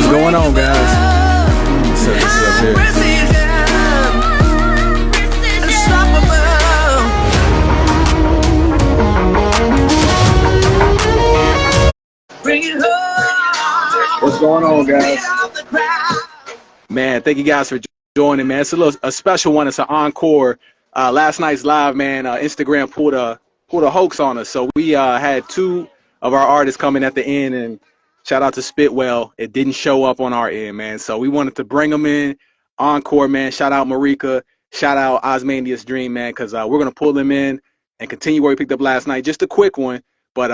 What's going on, guys? Let's set this up here. What's going on, guys? Man, thank you guys for joining, man. It's a special one. It's an encore. Last night's live, man. Instagram pulled a hoax on us, so we had two of our artists coming at the end, and shout out to Spitwell. It didn't show up on our end, man. So we wanted to bring them in encore, man. Shout out Marika. Shout out Osmandia's Dream, man, because we're gonna pull them in and continue where we picked up last night. Just a quick one, but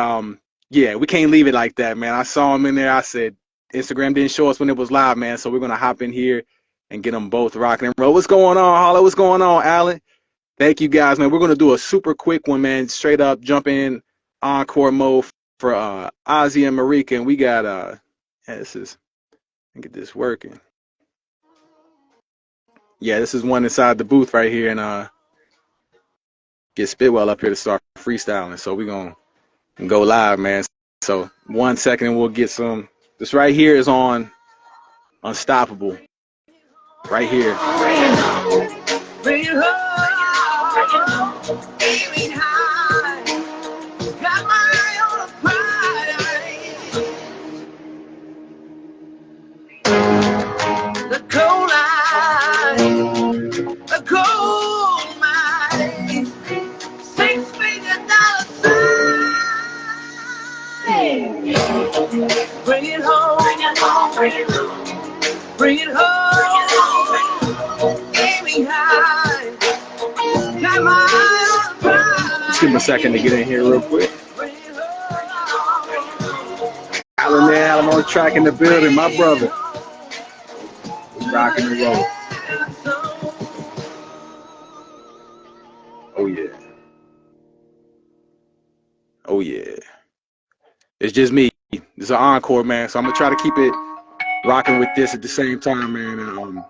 yeah, we can't leave it like that, man. I saw them in there. I said Instagram didn't show us when it was live, man. So we're gonna hop in here and get them both rocking and roll. What's going on, Hollow? What's going on, Alan? Thank you, guys, man. We're going to do a super quick one, man. Straight up jump in encore mode for Ozzy and Marika. And we got, yeah, let me get this working. Yeah, this is one inside the booth right here. And get Spitwell up here to start freestyling. So we're going to go live, man. So 1 second and we'll get some. This right here is on Unstoppable. Right here. Bring it home. Aiming high, got my eye on a prize. The cold eye, the cold mine, $6 sign. Bring it home, bring it home, bring it home, bring it home. Aiming high. Just give him a second to get in here real quick. Alan there, Alan on the track in the building, my brother. Rocking and rolling. Oh yeah. Oh yeah. It's just me. It's an encore, man. So I'm gonna try to keep it rocking with this at the same time, man. And,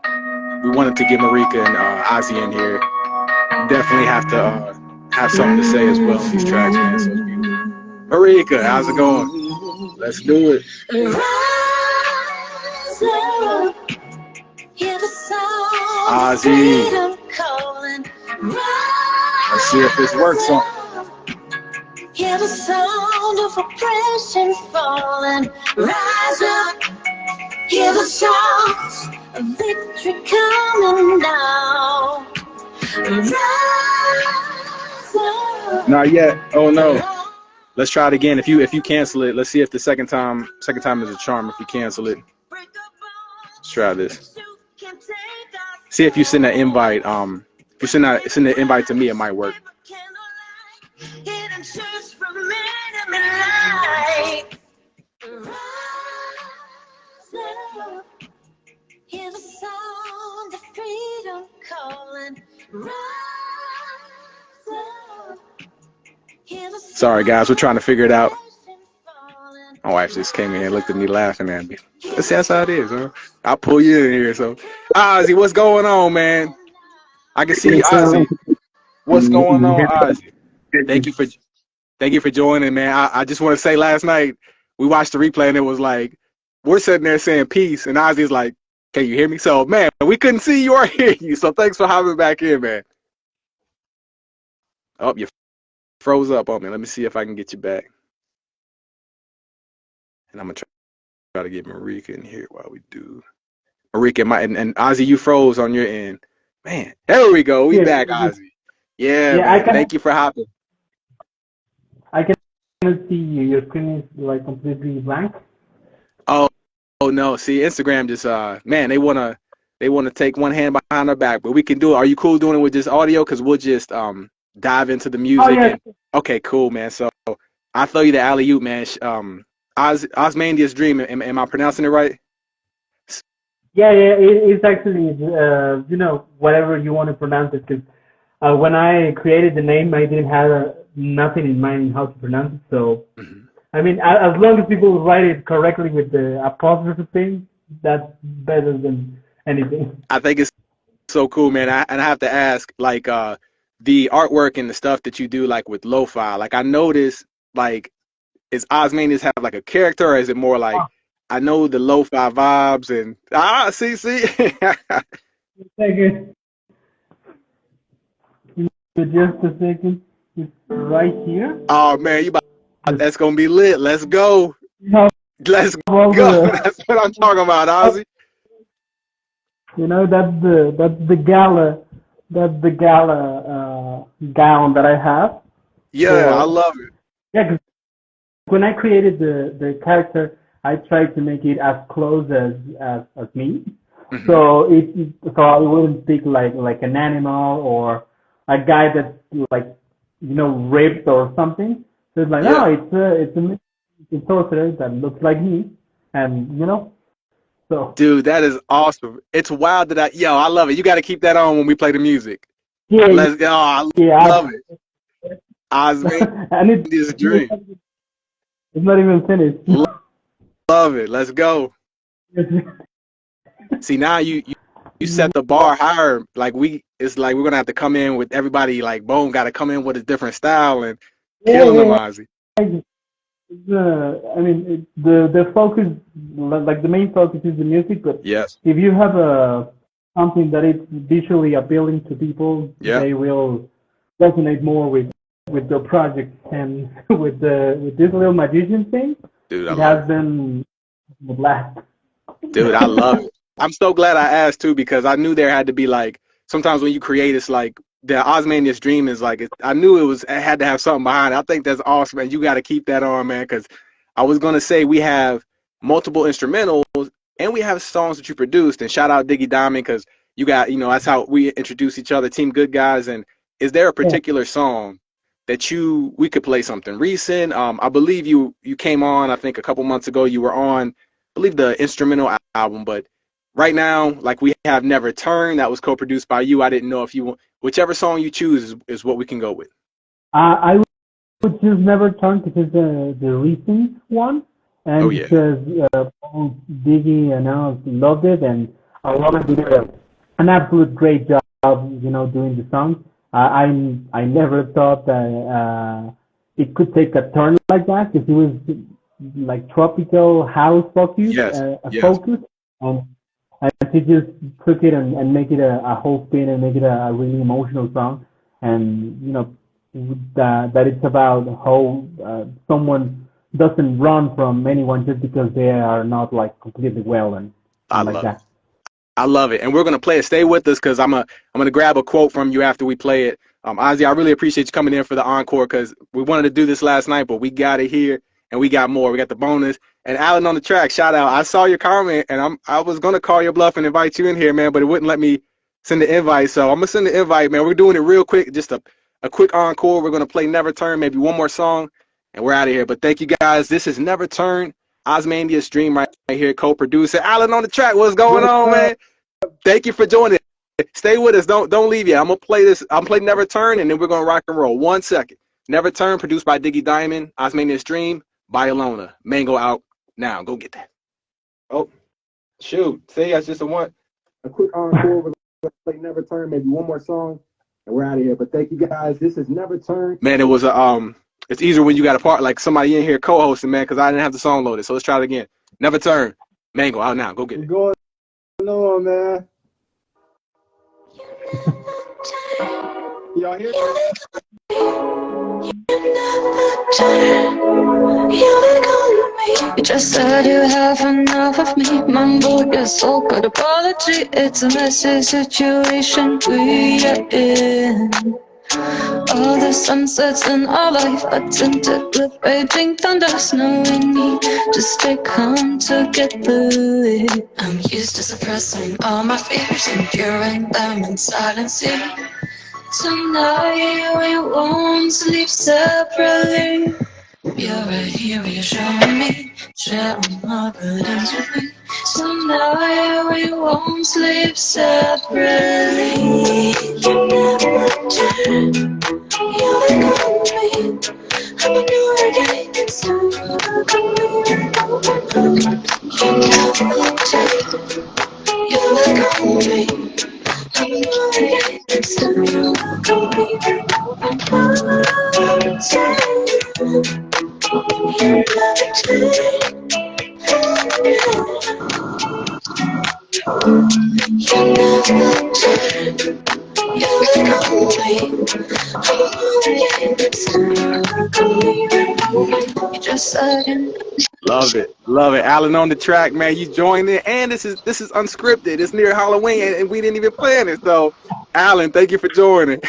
we wanted to get Marika and Ozzy in here. Definitely have to have something to say as well on these tracks, man. So Marika, how's it going? Let's do it. Ozzy. Let's see if this works on. Hear the sound of oppression falling. Rise up. Hear the sounds of victory coming down. Not yet. Oh no. Let's try it again. If you cancel it, let's see if the second time is a charm. If you cancel it, let's try this. See if you send an invite. If you send an invite to me, it might work. Hear the sound of freedom calling. Sorry, guys, we're trying to figure it out. My wife just came in here and looked at me laughing at me. That's how it is, huh? I'll pull you in here. So, Ozzy, what's going on, man? I can see you, Ozzy. What's going on, Ozzy? Thank you for joining, man. I just want to say, last night we watched the replay and it was like we're sitting there saying peace, and Ozzy's like, "Can you hear me?" So, man, we couldn't see you or hear you. So, thanks for hopping back in, man. Oh, you froze up on me. Let me see if I can get you back. And I'm going to try to get Marika in here while we do. Marika, and Ozzy, you froze on your end. Man, there we go. We back, Ozzy. Yeah, man. Thank you for hopping. I can see you. Your screen is like completely blank. Oh no. See, Instagram just, man, they want to take one hand behind our back, but we can do it. Are you cool doing it with just audio? Because we'll just dive into the music. Oh, yeah. Okay, cool, man. So I'll throw you the alley-oop, man. Osmandia's Dream. Am I pronouncing it right? Yeah, it's actually, whatever you want to pronounce it. Because when I created the name, I didn't have nothing in mind how to pronounce it. So, I mean, as long as people write it correctly with the apostrophe thing, that's better than anything. I think it's so cool, man. And I have to ask, like, the artwork and the stuff that you do, like with lo-fi, like I noticed, like, is Osmandia's have like a character, or is it more like I know the lo-fi vibes and see. Second, just a second. It's right here. Oh man, you about Just, that's gonna be lit. Let's go. you have Let's all go. the, That's what I'm talking about, Ozzy. that's the gala gown that I have Yeah, I for. love it. Yeah, 'cause when I created the character, I tried to make it as close as me, Hmm. so so I wouldn't speak like an animal or a guy that's like ripped or something. So it's like no, Yeah. it's a sorcerer that looks like me, and so Dude, that is awesome. It's wild that I love it. You got to keep that on when we play the music. yeah, I yeah, love it. Osman and it's is a dream. it's not even finished. Love it. Let's go. See, now you set the bar higher. It's like we're gonna have to come in with everybody. Like, boom, got to come in with a different style and Yeah, killing them, yeah, Ozzy. yeah. I mean, the focus, like the main focus is the music, but Yes. if you have a something that is visually appealing to people, Yeah. they will resonate more with the project. And with this little magician thing, Dude, I it love has it. been a blast. Dude, I love it. I'm so glad I asked too because I knew there had to be like sometimes when you create it's like the Osmania's dream is like I knew it had to have something behind it. I think that's awesome and you got to keep that on, man, because I was gonna say we have multiple instrumentals and we have songs that you produced and shout out Diggy Diamond because you got that's how we introduce each other, Team Good Guys. And is there a Yeah. particular song that we could play something recent? I believe you came on I think a couple months ago. You were on believe the instrumental album, but right now, like we have Never Turn, that was co-produced by you. I didn't know if you want whichever song you choose is what we can go with. I would just never turn because it's the recent one, Oh and yeah, because both Diggy and I loved it, and Alana did an absolute great job, doing the song. I never thought that it could take a turn like that because it was like tropical house yes, yes, focus, and she just took it and make it a whole spin and make it a really emotional song, and that it's about how someone doesn't run from anyone just because they are not like completely well I and like love it. that. I love it, and we're gonna play it. Stay with us because I'm gonna grab a quote from you after we play it. Ozzy, I really appreciate you coming in for the encore because we wanted to do this last night, but we got it here and we got more. We got the bonus and Alan on the track. Shout out! I saw your comment and I was gonna call your bluff and invite you in here, man, but it wouldn't let me send the invite. So I'm gonna send the invite, man. We're doing it real quick, just a quick encore. We're gonna play Never Turn, maybe one more song, and we're out of here. But thank you guys. This is Never Turn, Osmandia's Dream right here, co-producer Alan on the track. What's going What's on, man? Thank you for joining. Stay with us. Don't leave yet. I'm gonna play this. I'm playing Never Turn, and then we're gonna rock and roll. 1 second. Never Turn, produced by Diggy Diamond. Osmania's Dream by Alona. Mango out now. Go get that. Oh shoot! See, that's just a quick encore. We're gonna play Never Turn, maybe one more song, and we're out of here. But thank you guys. This is Never Turn. Man, it was a. It's easier when you got a part like somebody in here co-hosting, man, because I didn't have the song loaded. So let's try it again. Never Turn. Mango out now. Go get it. What's going on, man? Y'all hear You just said you have enough of me. Mumble your soul, good apology. It's a messy situation we are in. All the sunsets in our life are tinted with raging thunders. No, we need to stay calm to get through it. I'm used to suppressing all my fears, enduring them in silence. Tonight we won't sleep separately. You're right here reassuring me, sharing my burdens with me. Tonight we won't sleep separately. You never turn, you look on me. I'm a new again, it's time to look on me. You never turn, you look on me. I'm a new again, it's time to look on me. I'm turn. You never turn. You look away. I'm longing to you just sudden. Love it, love it. Alan on the track, man. You joined it, and this is unscripted. It's near Halloween, and we didn't even plan it. So, Alan, thank you for joining.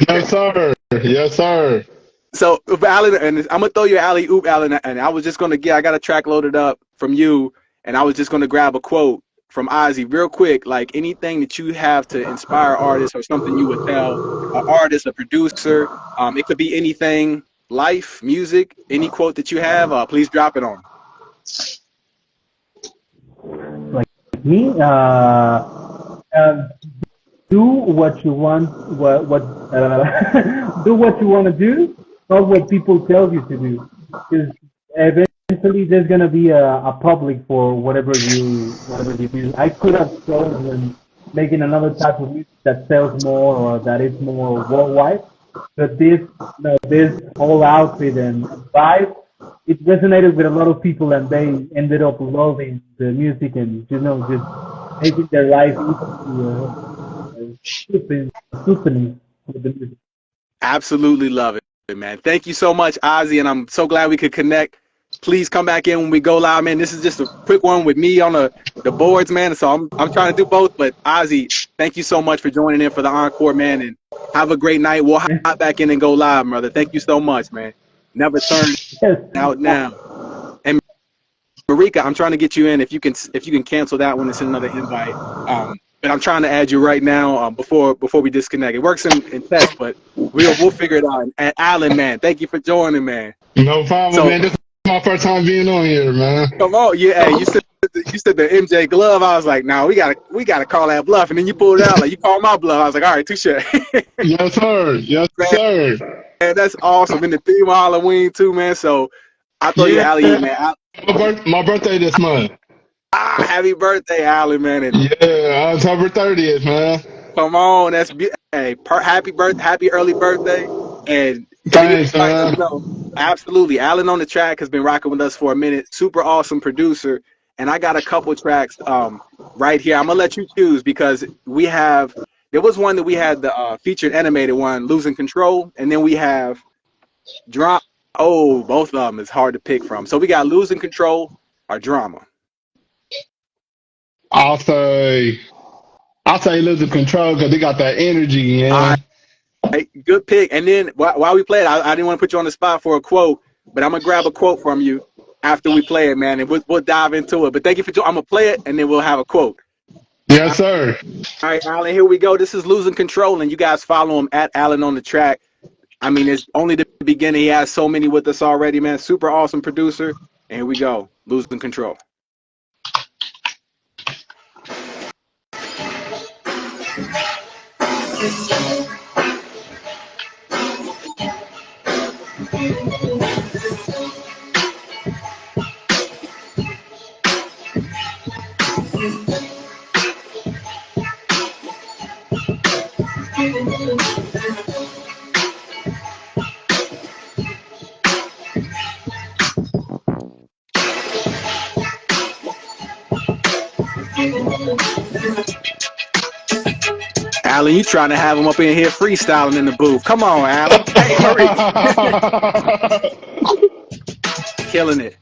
Yes, sir. Yes, sir. So, Alan, and I'm gonna throw you an alley oop, Alan. And I was just gonna I got a track loaded up from you, and I was just gonna grab a quote from Ozzy real quick, like anything that you have to inspire artists or something you would tell an artist, a producer. It could be anything, life, music, any quote that you have. Please drop it on. Like me, do what you want, do what you want to do, not what people tell you to do. Because eventually there's gonna be a public for whatever you do. I could have chosen making another type of music that sells more or that is more worldwide, but this whole outfit and vibe, it resonated with a lot of people, and they ended up loving the music and just making their life easy, soothing with the music. Absolutely love it, man. Thank you so much, Ozzy, and I'm so glad we could connect. Please come back in when we go live, man. This is just a quick one with me on the boards, man. So I'm trying to do both, but Ozzy, thank you so much for joining in for the encore, man, and have a great night. We'll hop back in and go live, brother. Thank you so much, man. Never turn Yes. out now. And Marika, I'm trying to get you in. If you can cancel that one and send another invite. But I'm trying to add you right now before we disconnect. It works in test, but we'll figure it out. And Alan, man, thank you for joining, man. No problem, So, man. This is my first time being on here, man. come on, yeah. Hey, you said the MJ glove. I was like, no, we gotta call that bluff. And then you pulled it out like you called my bluff. I was like, all right, touche. Yes, sir. Yes, sir. Man, that's awesome. In the theme of Halloween too, man. So I throw you Yeah. alley, man. My birthday this month. Happy birthday, Alan, man. And Yeah, October 30th, man. come on, that's hey, happy early birthday. And Thanks, everybody man. know, absolutely. Alan on the track has been rocking with us for a minute. Super awesome producer. And I got a couple tracks right here. I'm gonna let you choose because there was one that we had the featured animated one, Losing Control, and then we have Drama. Oh, both of them is hard to pick from. So we got Losing Control or Drama. I'll say losing control because they got that energy, yeah. Hey, good pick. And then while we play it, I didn't want to put you on the spot for a quote, but I'm gonna grab a quote from you after we play it, man, and we'll dive into it. But thank you for I'm gonna play it, and then we'll have a quote. Yes, sir. All right, Alan, here we go. This is Losing Control, and you guys follow him at Alan on the track. I mean, it's only the beginning. He has so many with us already, man. Super awesome producer. And here we go. Losing Control. Alan, you trying to have him up in here freestyling in the booth. Come on, Alan. Hey, hurry. Killing it.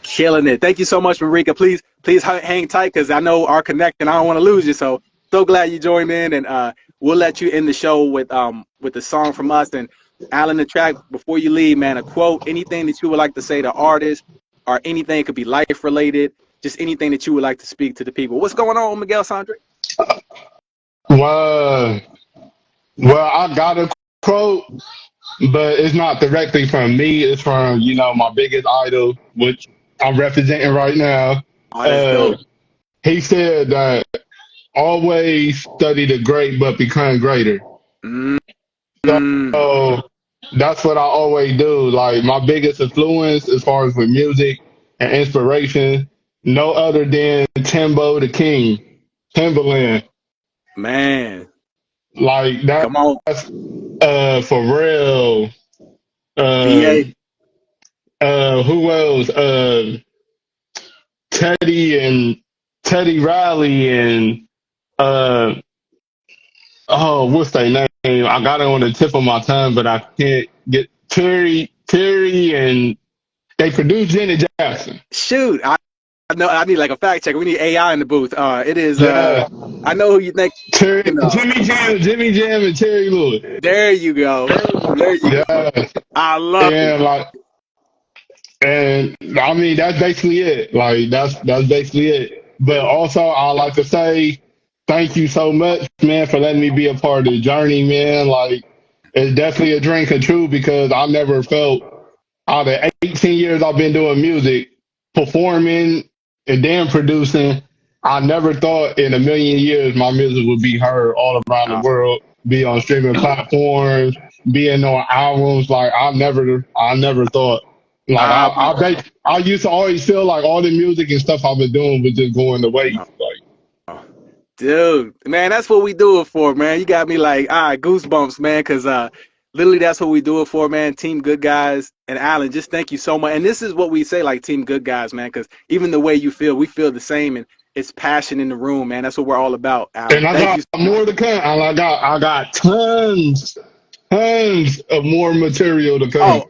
Killing it. Thank you so much, Marika. Please hang tight because I know our connection. I don't want to lose you. So glad you joined in, and we'll let you end the show with the song from us. And Alan, the track before you leave, man, a quote, anything that you would like to say to artists, or anything, it could be life related, just anything that you would like to speak to the people. What's going on, Miguel Sandre? Well, I got a quote, but it's not directly from me. It's from, my biggest idol, which I'm representing right now. Oh, that's dope. He said that always study the great, but become greater. So that's what I always do. Like, my biggest influence as far as with music and inspiration, no other than Timbo the King. Timberland. Man, Like come on, that's Pharrell. BA. Who else? Teddy and Teddy Riley and uh what's their name? I got it on the tip of my tongue, but I can't get Terry and they produced Janet Jackson. Shoot, I know I need like a fact checker. We need AI in the booth. It is Yeah. I know who you think of. Jimmy Jam and Terry Lewis. There you go. There you go. Yeah. I love it. And like and I mean that's basically it. Like that's basically it. But also I like to say thank you so much, man, for letting me be a part of the journey, man. Like it's definitely a dream come true because I never felt out of 18 years I've been doing music, performing and then producing, I never thought in a million years my music would be heard all around the Uh, world, be on streaming platforms, being on albums. Like I never thought. Like I, I used to always feel like all the music and stuff I've been doing was just going to waste. Like Dude, man, that's what we do it for, man. You got me like, goosebumps, man, because literally that's what we do it for, man. Team Good Guys and Alan, just thank you so much. And this is what we say, like Team Good Guys, man, because even the way you feel, we feel the same, and it's passion in the room, man. That's what we're all about, Alan. and I Thank got you. more to come. And I got tons of more material to come.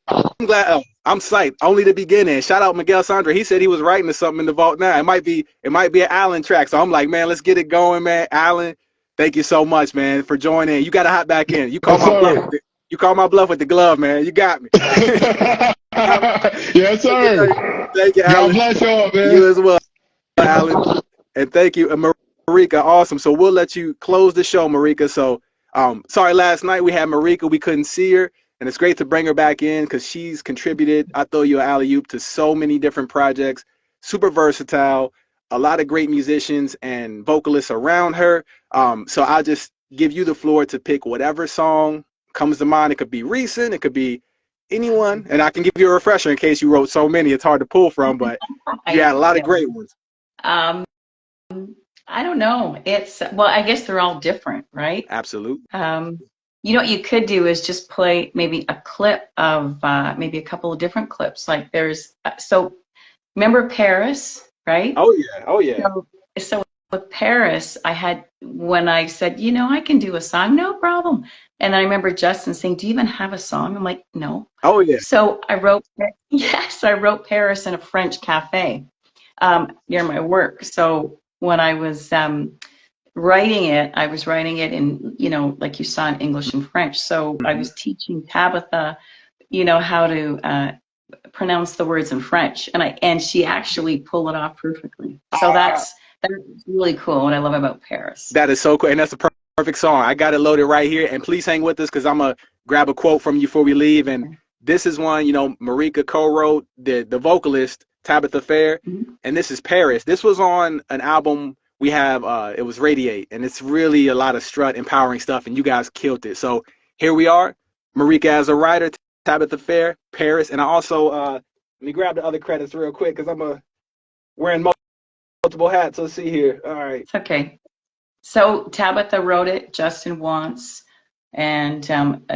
I'm glad. Oh, I'm psyched. Only the beginning. Shout out Miguel Sandra. He said he was writing to something in the vault now. It might be an Alan track. So I'm like, man, let's get it going, man. Alan, thank you so much, man, for joining. You got to hop back in. You call Yes, my bluff. sir. You call my bluff with the glove, man. You got me. Yes, sir. Thank you, God Alan. bless y'all, man. You as well, Alan. And thank you, Marika. Awesome. So we'll let you close the show, Marika. So sorry, last night we had Marika. We couldn't see her. And it's great to bring her back in because she's contributed, I throw you an alley-oop, to so many different projects, super versatile, a lot of great musicians and vocalists around her. So I'll just give you the floor to pick whatever song comes to mind. It could be recent, it could be anyone, and I can give you a refresher in case you wrote so many. It's hard to pull from, but you had a lot of great ones. I don't know. Well, I guess they're all different, right? Absolutely. You know what you could do is just play maybe a clip of maybe a couple of different clips. Like there's so remember Paris, right? Oh yeah. Oh yeah. So with Paris, I had when I said, you know, I can do a song, no problem. And then I remember Justin saying, "Do you even have a song?" I'm like, "No." Oh yeah. So I wrote Paris in a French cafe near my work. So when I was writing it, I was writing it in, you know, like you saw in English and French. So I was teaching Tabitha, you know, how to pronounce the words in French, and she actually pulled it off perfectly. So that's really cool. What I love about Paris. That is so cool, and that's a perfect song. I got it loaded right here, and please hang with us because I'm gonna grab a quote from you before we leave. And this is one, you know, Marika co-wrote, the vocalist Tabitha Fair, and this is Paris. This was on an album we have. It was Radiate, and it's really a lot of strut, empowering stuff, and you guys killed it. So here we are, Marika as a writer, Tabitha Fair, Paris, and I also let me grab the other credits real quick because I'm wearing multiple hats. Let's see here. All right. It's okay. So Tabitha wrote it, Justin Wants, and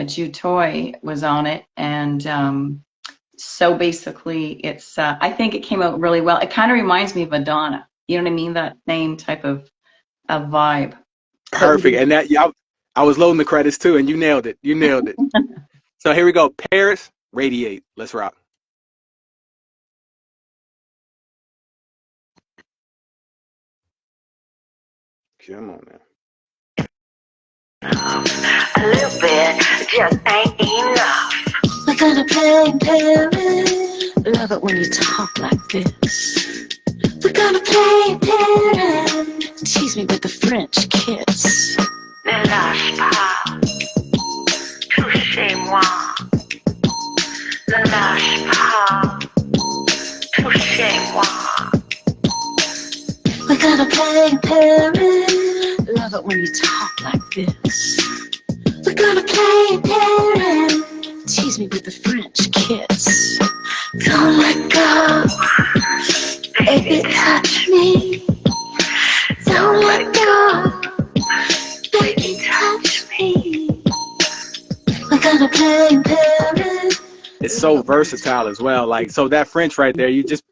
Jude Toy was on it. And so basically it's, I think it came out really well. It kind of reminds me of Madonna. You know what I mean? That same type of vibe. Perfect. And that, yeah, I was loading the credits too, and you nailed it. You nailed it. So here we go. Paris, Radiate. Let's rock. Come on now. A little bit just ain't enough. We're gonna play in Paris. Love it when you talk like this. We're gonna play in Paris. Tease me with the French kiss. Ne lâche pas. Touchez-moi. Ne lâche pas. Touchez-moi. We're gonna play in Paris. Love it when you talk like this. We're gonna play in Paris. Tease me with the French kiss. Don't let go. Baby, touch me. Don't let in Paris. It's so versatile as well. Like, so that French right there, you just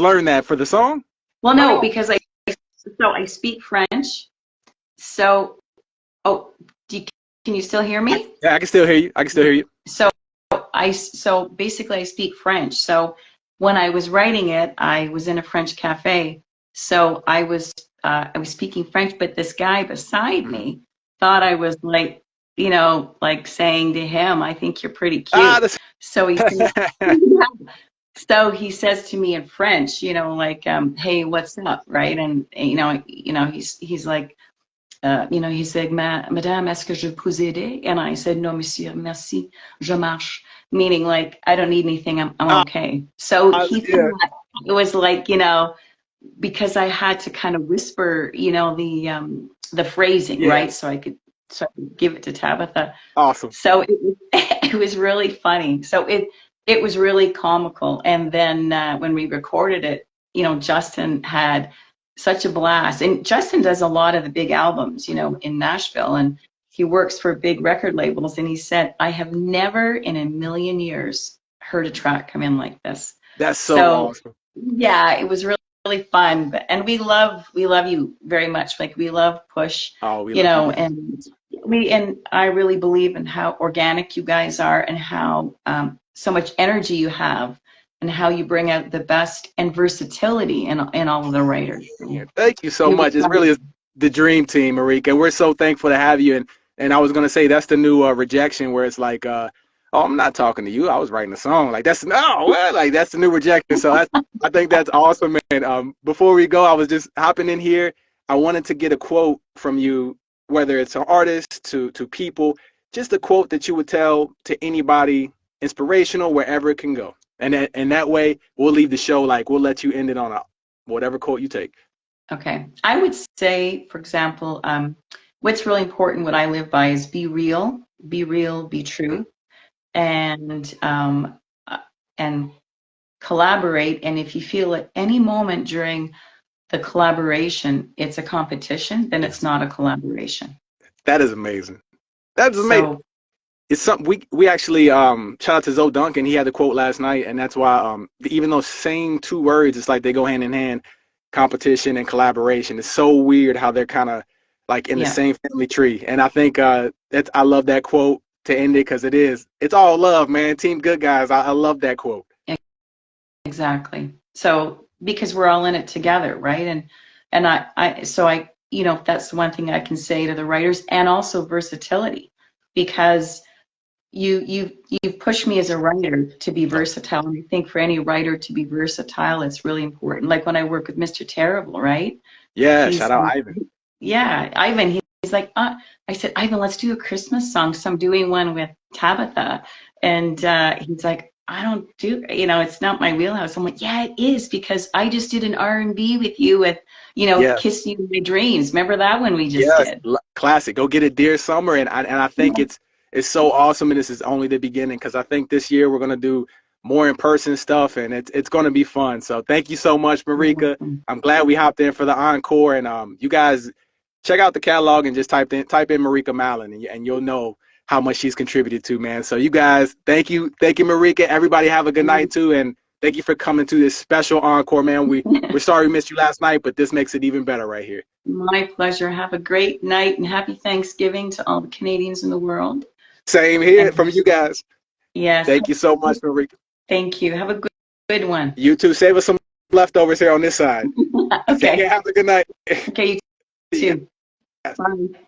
learned that for the song? Well, no, because I speak French. So, oh, can you still hear me? Yeah, I can still hear you. I can still hear you. So basically I speak French. So when I was writing it, I was in a French cafe. So I was speaking French, but this guy beside me thought I was like, like saying to him, I think you're pretty cute. So he so he says to me in French, like, hey, what's up, right? And he's like, he said, Madame, est-ce que je peux aider? And I said, no, monsieur, merci, je marche. Meaning, like, I don't need anything, I'm okay. So he thought it was like, because I had to kind of whisper, the phrasing, right? So I could give it to Tabitha. Awesome. So it was really funny. So it was really comical. And then when we recorded it, Justin had such a blast. And Justin does a lot of the big albums, in Nashville, and he works for big record labels. And he said, I have never in a million years heard a track come in like this. That's so awesome. Yeah, it was really, really fun. And we love you very much. Like, we love Push, and I really believe in how organic you guys are, and how so much energy you have, and how you bring out the best and versatility in all of the writers. Thank you so much. It really is the dream team, Marika. We're so thankful to have you. And I was going to say, that's the new rejection, where it's like, oh, I'm not talking to you. I was writing a song. Like, that's the new rejection. So I think that's awesome, man. Before we go, I was just hopping in here. I wanted to get a quote from you, whether it's an artist to people, just a quote that you would tell to anybody, inspirational, wherever it can go. And that way, we'll leave the show, like, we'll let you end it on whatever quote you take. Okay. I would say, for example, what's really important, what I live by, is be real, be true, and collaborate. And if you feel at any moment during the collaboration it's a competition, then it's not a collaboration. That is amazing. That's amazing. So, it's something we actually shout out to Zoe Duncan. He had the quote last night, and that's why even though saying two words, it's like they go hand in hand, competition and collaboration. It's so weird how they're kind of like in the same family tree. And I think I love that quote to end it, because it's all love, man. Team Good Guys. I love that quote. Exactly. So because we're all in it together, right? And I that's the one thing I can say to the writers, and also versatility, because you've pushed me as a writer to be versatile. And I think for any writer to be versatile, it's really important. Like when I work with Mr. Terrible, right? Yeah, shout out Ivan. Yeah, Ivan. He's like, I said, Ivan, let's do a Christmas song. So I'm doing one with Tabitha, and he's like, I don't do, it's not my wheelhouse. I'm like, yeah, it is, because I just did an R&B with you with, Kiss You in My Dreams. Remember that one we just did? Classic. Go get it, Dear Summer. And I think it's so awesome, and this is only the beginning, because I think this year we're going to do more in-person stuff, and it's going to be fun. So thank you so much, Marika. I'm glad we hopped in for the encore, and you guys check out the catalog and just type in Marika Mallon, and you'll know how much she's contributed to, man. So you guys, thank you, Marika. Everybody have a good night too, and thank you for coming to this special encore, man. We're sorry we missed you last night, but this makes it even better right here. My pleasure. Have a great night, and happy Thanksgiving to all the Canadians in the world. Same here from you guys. Yes. Thank you so much, Marika. Thank you. Have a good one. You too. Save us some leftovers here on this side. Okay. Have a good night. Okay, you too. Bye.